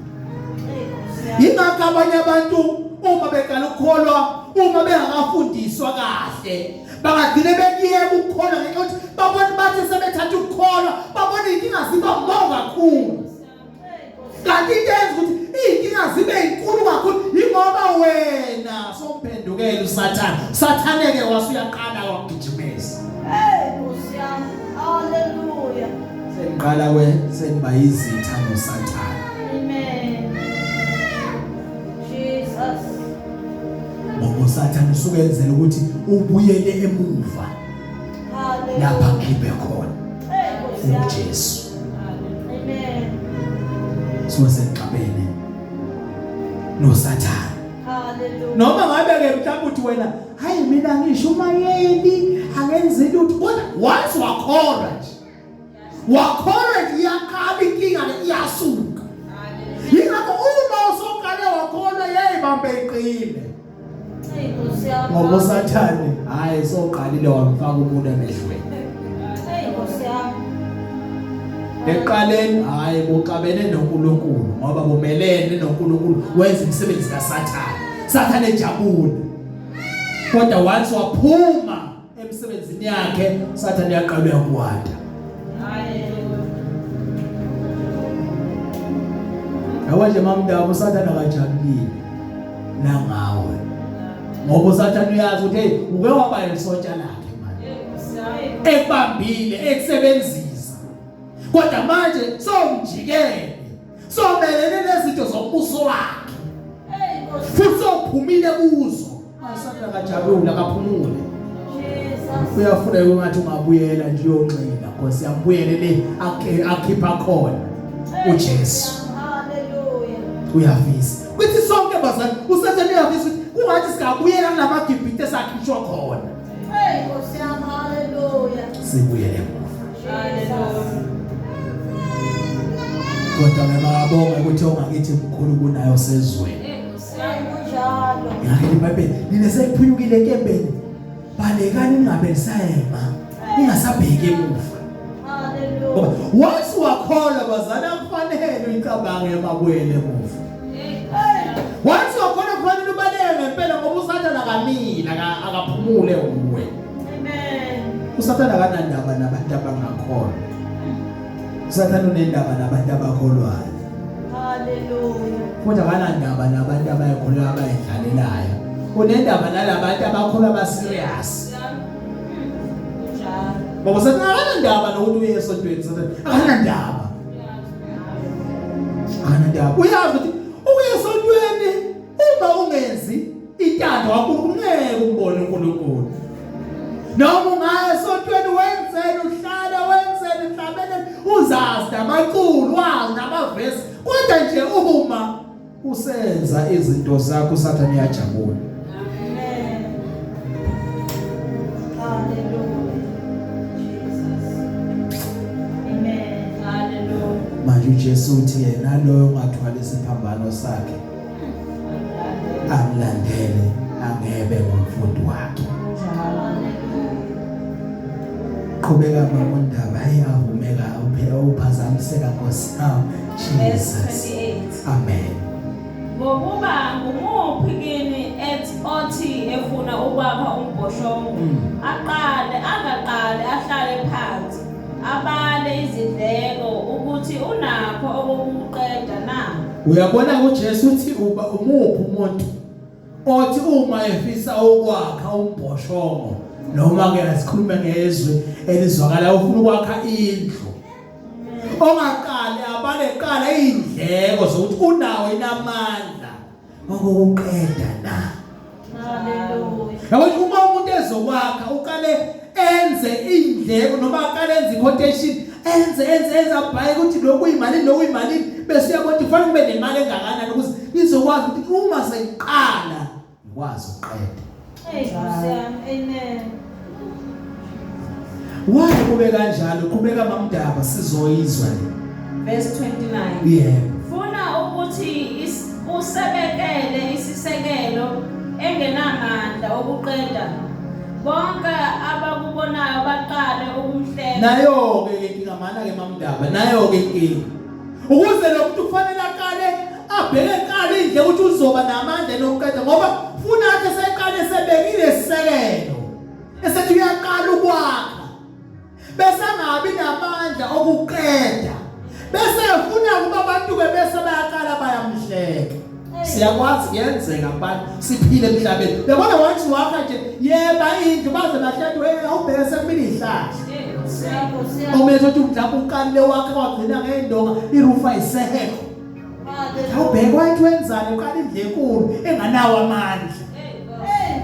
Yingakho abanye abantu uma beqala ukukholwa uma bengakafundiswa kahle bangagcine bekuyeka ukukholwa ngenxa yokuthi babona bathi sebethatha ukukholwa babona inkinga ziba mkhulu kakhulu. Kanti into eyenza ukuthi inkinga zibe inkulu kakhulu ingoba wena somphendukela uSathane. Sathane ke wasuyaqala wakugijimeza. Nkosi yami. Hallelujah. Senqala senba izitha noSathane. Amen. Jesus. Ngoba uSathane usuke enzela ukuthi ubuyele emuva Hallelujah. lapha ngibe khona Nkosi yami. uJesu. Amen. Sosenqabene noSathane. Hallelujah. Noma ngabe ke mhlawumbe uthi wena hayi mina ngisho umayeli angenzi lutho kodwa once wakholwa nje. Wakholwa nje yakhala inkinga iyasuka. Yingakho uma usokale wakholwa yayibambe iqine. Nkosi yami. Ngoba uSathane hayi soqalile wamfaka umuntu emehlweni. Nkosi yami. Eqaleni hayi boqabene noNkulunkulu ngoba bomelene noNkulunkulu wenza imisebenzi kaSathane. Sathane ejabula. Kodwa once waphuma emsebenzini yakhe Sathane yaqalwa ukuwada. Awanje mamndaba uSathane akajabulile nangawe. Ngoba uSathane uyazi ukuthi hey uke waba yisotsha lakhe manje. Ekubambile ekusebenzisa. Kodwa manje somjikele. Somelene nezinto zokubuso wakhe. Futhi sophumile kuzo. Sathane akajabula akaphumule. Jesus. Uyafuna ukuthi ungabuyela nje uyonxila Nkosi yambuyele le akhipha khona uJesu. Hallelujah. Uyafisa. Kuthi sonke bazali uSathane uyafisa ukuthi kungathi sikabuyela kulamagibhite sakhishwa khona. Nkosi yami. Hallelujah. Sibuyele emuva. Hallelujah. Kodwa ngiyabonga ukuthi ongakithi mkhulu kunayo sezweni. Njalo. Ngakho iBhayibheli linesephunyukile enkembeni. Balekani ningabe lisayema. Ningasabheki emuva. Hallelujah. Once wakholwa bazali akufanele uyicabange emabuyele emuva. Once wakholwa kufanele ubaleke ngempela ngoba usathana kamila akaphumule uwe. Amen. Usathana kanandaba nabantu abangakholwa. Usathana unendaba nabantu abakholwayo. Hallelujah. Futhi akanandaba nabantu abayakholwa abayidlalelayo. Unendaba nalabantu abakholwa abaserious. Ngoba usathana akanandaba nokuthi uye esontweni sathana. Akanandaba. Akanandaba. Uyazi ukuthi uye esontweni uma ungenzi intando kakhulu ngeke ubone uNkulunkulu. Noma ungaya esontweni wenzeni uhlala wenzeni mhlawumbe uzazi namaculo wazi namavesi kodwa nje uma usenza izinto zakho usathana uyajabula. Amen. Hallelujah. Jesus. Amen. Hallelujah. Manje uJesu uthi yena loyo ongathwala isiphambano sakhe amlandele angebe ngumfundi wakhe. Qhubeka mama uNdaba ayavumeka uphela uphazamiseka ngosami Jesus. Amen. Ngokuba ngumuphi kini othi efuna ukwakha umbhoshongo angaqale ahlale phansi abale izindleko ukuthi unakho okuqeda na. Uyabona uJesu uthi umuphi umuntu othi uma efisa ukwakha umbhoshongo noma ke asikhulume ngezwe elizwakala ufuna ukwakha indlu ongaqale abale qala indleko zokuthi unawo inamandla okuqeda na. Hallelujah. Yabona uma umuntu ezokwakha uqale enze indleko noma aqale enze quotation enze abhaye ukuthi lokuyimali bese uyabona kufanele kube nemali engakanani ukuze izokwazi ukuthi uma seyiqala ikwazi ukuqeda. Amen. Why kube kanjalo qhubeka mamndaba sizoyizwa le. Verse 29. Yeah. Funa ukuthi usebekele isisekelo engenamandla okuqeda bonke abakubonayo baqale ukumhlela. Nayo ke inkinga mana ke mamndaba nayo ke inkinga ukuze lo muntu kufanele aqale abheke eqale indle ukuthi uzoba namandla nokuqeda ngoba funa athi seqale sebekile isisekelo esethi uyaqala ukwakha bese angabi namandla okuqeda bese ufuna kuba abantu ke bese bayaqala bayamhleka. Siyakwazi yenzeka abantu siphile emhlabeni yabona wathi wakha nje yeba indlu baze bahlathi awubheke sekumile ihlahla omethe ukuthi mhlawumbe uqalile wakhe wagcina ngeindonga irufa iseheko awubheke wathi wenzani uqala indlu enkulu enganawo amandla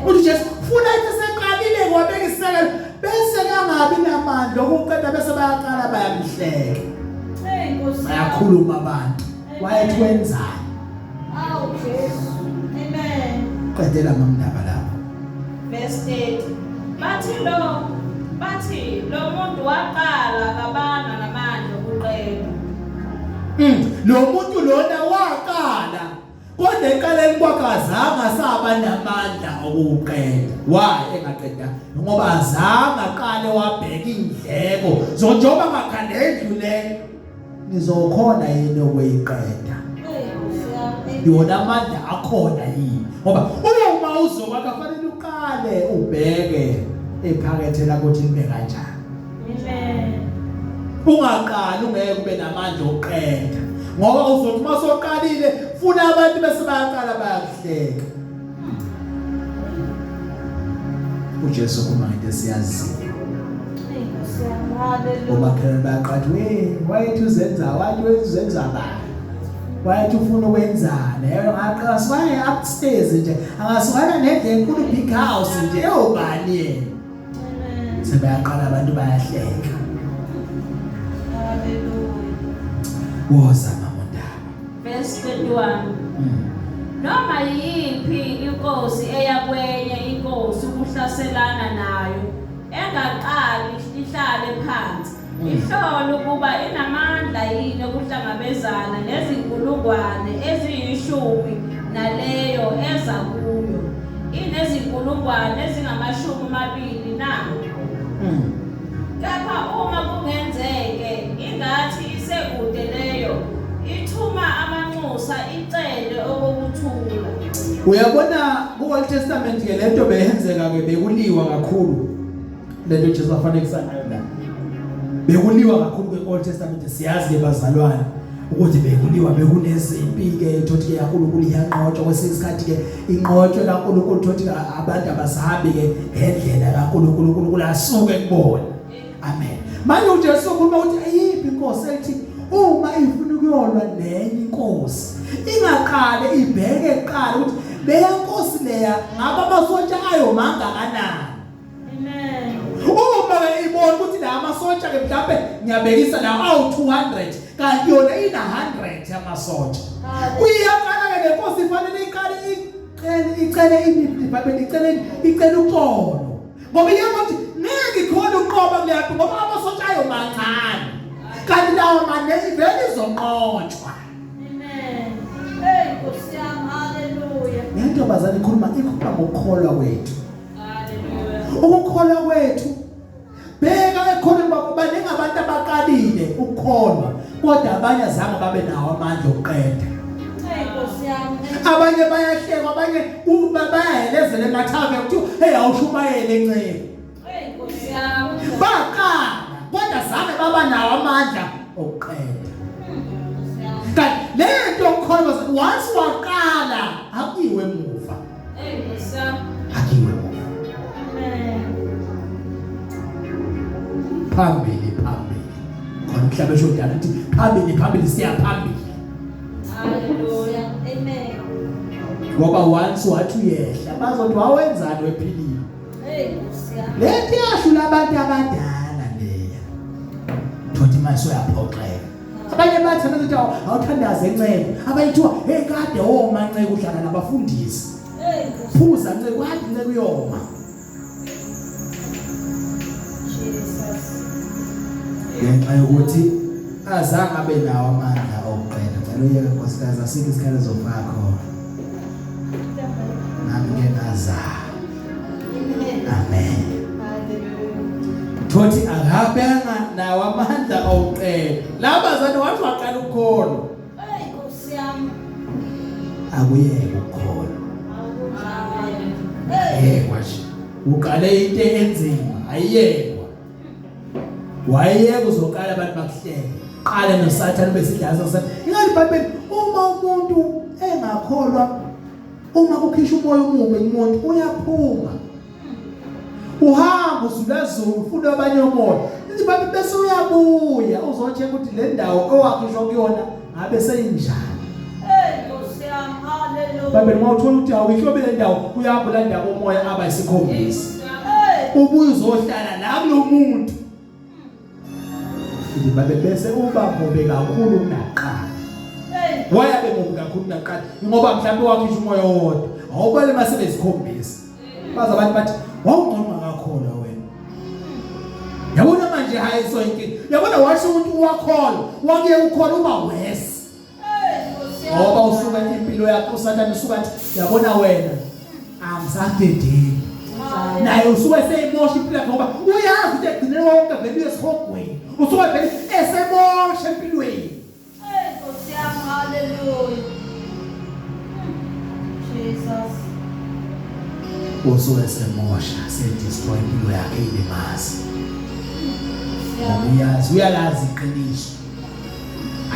uthi nje funa ukuthi seqalile kwabeka isisekelo bese kangabi namandla okuqeda bese bayaqala bayamhleka bayakhuluma abantu wayethi wenzani. Oh, Jesus. Amen. Qedela mamndaba lapho. Verse 8. Bathi lo muntu waqala kabana namandla okuqeda. Lo muntu lona waqala kodwa eqaleni kwakhe azange asaba namandla okuqeda. Why engaqeda? Ngoba azange aqale wabheka indleko zonjoba ngakhanda edlule nizokhona yini ukuyiqeda. Yona amandla akhona yini ngoba uma uzokwakha kufanele uqale ubheke ephakethe lakho ukuthi libe kanjani. Amen. Ungaqali ungeke ube namandla okuqeda ngoba uzothi masoqalile funa abantu bese bayaqala bayahleka. uJesu kuma into siyazi ngoba khona bayaqathi wayethi uzenza bani wayethi ufuna ukwenzana akaswaye upstairs nje angaswala nendle enkulu big house nje eyobani yena sebayaqala abantu bayahleka. Woza mamondaba. Verse 21. Noma yiphi inkosi eyakwenye inkosi ukuhlaselana nayo engaqali ihlale phansi ihlole ukuba inamandla yini ukuhlangabezana nezinkulungwane eziyishumi naleyo eza kuyo inezinkulungwane ezingama-20 na. Kepha uma kungenzeke ingathi isekude leyo ithuma amanxusa icele okokuthula Uyabona ku-Old Testament ke lento beyenzeka ke bekuliwa kakhulu. Lento Jesu afanele kusanayo la. Bekuliwa kakhulu ke-Old Testament siyazi ke bazalwane ukuthi bekuliwa bekunezimpi ke thothi ke yaNkulunkulu iyanqotshwa kwesikhathi ke inqotshwe kaNkulunkulu thothi abantu abasahambi ke ngendlela kaNkulunkulu asuke kubona. Amen. Manje uJesu ukhuluma ukuthi ayiphi inkosi ethi uma ifuna ukuyolwa nenye inkosi ingaqale ibheke kuqala ukuthi leya nkosi leya ngaba amasontsha ayo manga kanani. Amen. Uma ibona ukuthi la amasontsha ke mhlawumbe ngiyabekisa la awu 200 kanti yona ina 100 yamasontsha. Kuyaqala ke lenkosi ifanele iqale icele uxolo. Ngoba iyakuthi ngeke ikhona uqoba kuleyo ngoba amasontsha ayo mancane. Kanti lawo manje vele izonqotshwa. Amen. Hey, Nkosi yami, hallelujah. Lento bazali ikhuluma ngokukholwa kwethu. Hallelujah. Ukukholwa kwethu beka ekhona baningi abantu abaqalile ukukholwa kodwa abanye azange babe nawo amandla okuqeda. Hey, Nkosi yami. Abanye bayahleka abanye bayahelezela emathave ukuthi hey awushumayele enceke. Hey, Nkosi yami. Baqala kodwa zange baba nawo amandla okuqeda. Kanti lento okukholwa once waqala akuyiwe emuva. Hey, Nkosi yami. Akiwe emuva. Amen. Phambili. Khona umhlaba eshodana ukuthi phambili siya phambili. Hallelujah. Amen. Ngoba once wathi uyehla bazothi wawenzani wephilile. Hey, Nkosi yami. Lethi yashula abantu abadala leya. Thothi mase uyaphoxeka. Abanye bathi ukuthi awuthandaze enceke. Abayithiwa hey kade omanqeke uhlala nabafundisi. Hey, Nkosi. Phuza nceke wathi nceke uyoma. Jesus. Ngenxa yokuthi azange abe nawo amandla okuqeda. Cela uyeke nkosikazi asike isikhalazo zakho. Nami ke ngaza. Amen. Hallelujah. Thothi akabenga nawo amandla okuqeda. Laba zani wathi waqala ukukholwa. Hey, Nkosi yami. Akuyeke ukukholwa. Hey. Nje. Uqale into enzima ayiyekwa. Wayeke uzokala abantu bakuhleke. Qala noSathane besidlaza sathi ingani iBhayibheli uma umuntu engakholwa uma kukhishwa umoya omubi kumuntu uyaphuma. Uhamba uzulazulu ufuna abanye umoya. iBhayibheli bese uyabuya uzocheka ukuthi le ndawo owakhishwa kuyona ngabe seyinjani. Hey, Nkosi yami, hallelujah. iBhayibheli mawuthola ukuthi awuyihlobe le ndawo uyahamba la ndawo umoya aba isikhombisa. Hey. Ubuye uzohlala la kulomuntu. iBhayibheli bese uba mobe kakhulu kunaqala. Hey. Wayabe mobe kakhulu kunaqala ngoba mhlawumbe wakhisha umoya owodwa. Awubale masebe isikhombisa. Baza abantu bathi wawungqonqa kakhulu wena. Yabona manje hayi so inkingi. Yabona washo umuntu wakholwa, wakuye ukholwa uba wesi. Hey, Nkosi yami. Ngoba usuka impilo yakho uSathane usuka athi yabona wena angisagedini. Naye usuke seyimosha impilo yakho ngoba uyazi ukuthi egcine wonke vele esihogweni. Usuke vele esemosha empilweni. Hey, Nkosi yami, hallelujah. Jesus. Usuke esemosha sedestroy impilo yakhe ilimazi. Nkosi yami. Uyalazi iqiniso.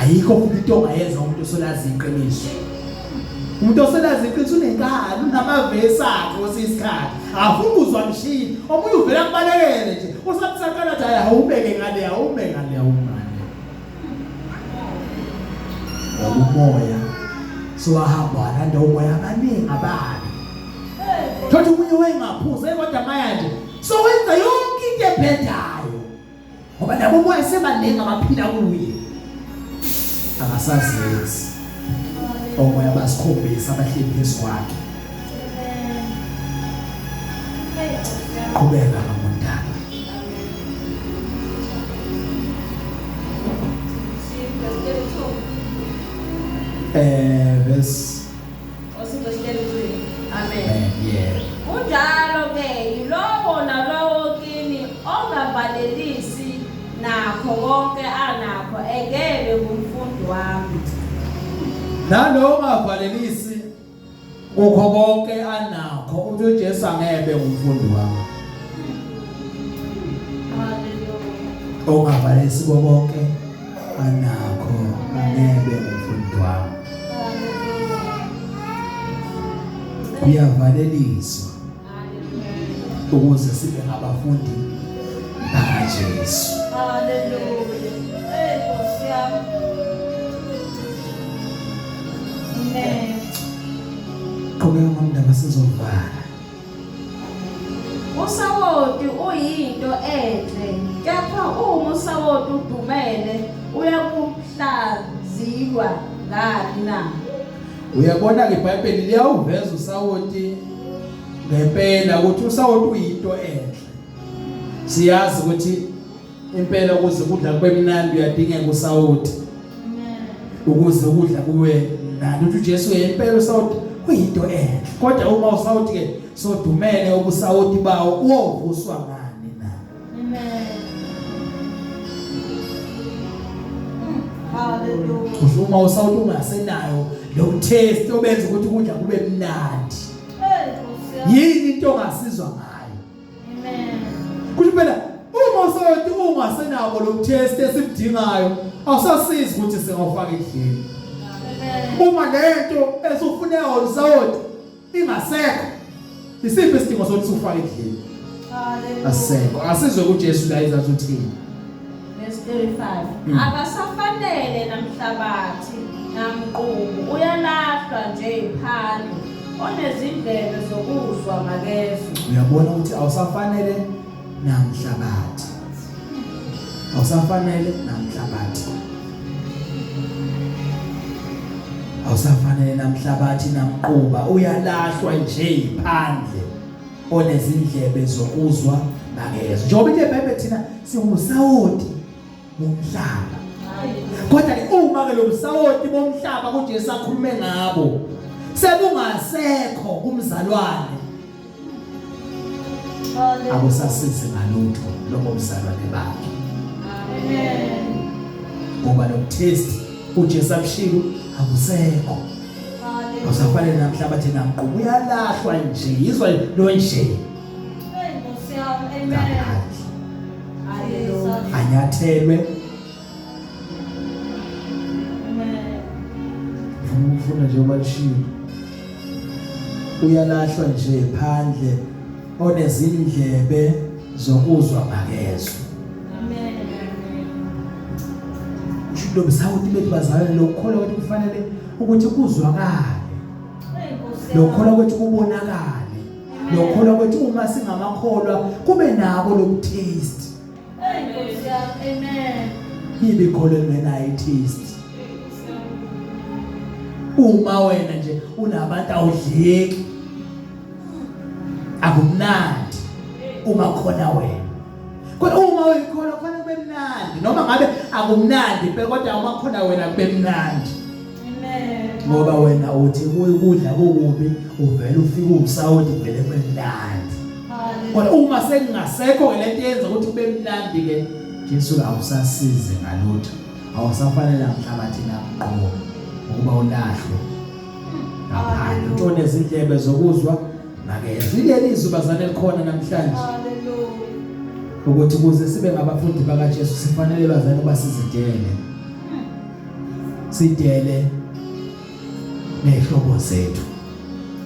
Ayikho futhi into ongayenza umuntu osolazi iqiniso. Umuntu osolazi iqiniso unenkani unamavesi akhe osisikhathi. Afuna ukuzwa mshini. Omunye uvela kubalekele nje. Usathi sakala nje awubeke ngale awumane. Umoya siwahamba nando umoya abaningi ababi. Hey. Thothi umunye wayengaphuza kodwa manje so wenza yonke into ebhedayo. Ngoba nabo umoya sebaningi abaphila kuye. Abasazenzi omoya basikhombisa abahleli phezu kwakhe. Hey, Nkosi yami. Qhubeka ngamontana. Verse Amen. yeah. Kunjalo ke yilowo nalowo kini ongabalelisi nakho konke anakho engeke kumfundi wami. Nalo ongavalelisi Kukho konke anakho uJesu angebe umfundi wami. Ongabalesi konke anakho angebe umfundi wami. Kuyavaleliswa ukuze sibe ngabafundi bakaJesu. Hallelujah. Nkosi yami. Amen. Qhubeka ngomndaba sizovala. Usawoti uyinto enhle, kepha uma usawoti udumele uyakuhlaziywa ngani na? Uyabona ke iBhayibheli liyawuveza usawoti ngempela ukuthi usawoti uyinto enhle. Siyazi ukuthi impela ukuze ukudla kube mnandi uyadingeka usawoti. Ukuze ukudla kube mnandi ukuthi uJesu ngempela usawoti uyinto enhle. Kodwa uma usawoti ke sodumele ubusawoti bawo uwovuswa ngani na? Amen. Hallelujah. Uma usawoti ungasenayo lo taste obenza ukuthi ukudla kube mnandi. Nkosi yami. Yini into ongasizwa ngayo? Amen. Kuthi phela uma usawoti ungasenako lo taste esimdingayo awusasizi ukuthi singawufaka endlini. Amen. Uma lento esufuneka usawoti ingasekho isiphi isidingo sokuthi ufake endlini? Hallelujah. Asekho. Asizwe kuJesu la izathi uthini? Verse 35. Akasafanele namhlabathi namqubu uyalahlwa nje iphansi onezindlebe zokuzwa makezwe. Uyabona ukuthi awusafanele namhlabathi. Awusafanele namhlabathi. Awusafanele namhlabathi namquba uyalahlwa nje iphandle onezindlebe zokuzwa makezwe. Njengoba into eBhayibheli thina singusawoti bomhlaba. Kodwa uma ke lo msawoti bomhlaba kuJesu akhulume ngabo sebungasekho kumzalwane akusasize ngalutho lobo mzalwane bakhe. Amen. Ngoba lo taste uJesu akushilo akusekho. Hallelujah. Awusafanele namhlabathi namqubu uyalahlwa nje yizwa lo nje Nkosi yami. Amen. ngaphandle Hallelujah. anyathelwe Amen. ufuna nje obashilo uyalahlwa nje phandle onezindlebe zokuzwa makezwe. Amen. Lo msawoti bethu bazalwane lokholwa ukuthi kufanele ukuthi kuzwakale, Nkosi lokholwa ukuthi kubonakale, lokholwa ukuthi uma singamakholwa kube nabo lo taste. Nkosi yami. Amen. Yibe ikholwa lena taste. Uma wena nje unabantu awudleki akumnandi uma khona wena. Kodwa uma uyikholwa kufanele kube mnandi noma ngabe akumnandi phela kodwa uma khona wena kube mnandi. Amen. Ngoba wena uthi ukudla kokubi uvela ufike umsawoti vele kube mnandi. Hallelujah. Kodwa uma sengasekho lento yenza ukuthi kube mnandi ke Jesu awusasize ngalutho. Awusafanele namhlabathi namqubo ukuba ulahlwe ngaphandle utone izindlebe zokuzwa makezwe. Ilelizwi bazane likhona namhlanje Hallelujah. ukuthi kuze sibe ngabafundi bakaJesu sifanele bazane basizidele. Sidele nehlobo zethu.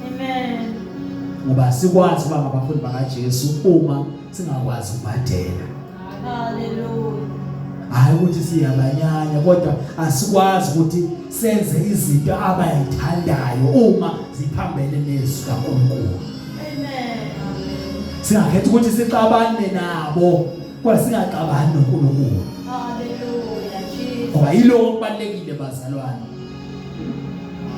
Amen. Ngoba sikwazi ukuba ngabafundi bakaJesu uma singakwazi ukubadela. Hallelujah. Hayi ukuthi siyabanyanya kodwa asikwazi ukuthi senze izinto abayithandayo uma ziphambene nezwi kaNkulunkulu. Amen. Singakhethi ukuthi sixabane nabo kodwa singaxabani noNkulunkulu. Hallelujah. Jesus. Ngoba yilo okubalekile bazalwane.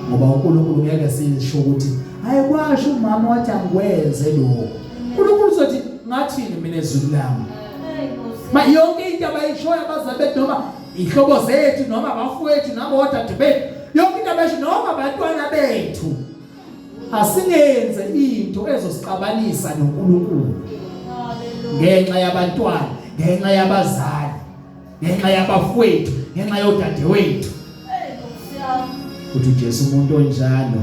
Ngoba uNkulunkulu ngeke sisho ukuthi hayi kwasho umama wathi angikwenze lokho. uNkulunkulu uzothi ngathini mina ezulu lami. Ma yonke into abayishoya bazabethu noma ihlobo zethu noma abafowethu noma odade bethu yonke into abayisho noma abantwana bethu asingenze into ezosixabanisa noNkulunkulu ngenxa yabantwana, ngenxa yabazali, ngenxa yabafowethu, ngenxa yodade wethu. Uthi uJesu umuntu onjalo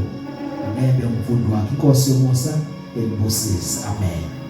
ngeke ngumfundi wakhe. Inkosi yomusa elibusise. Amen.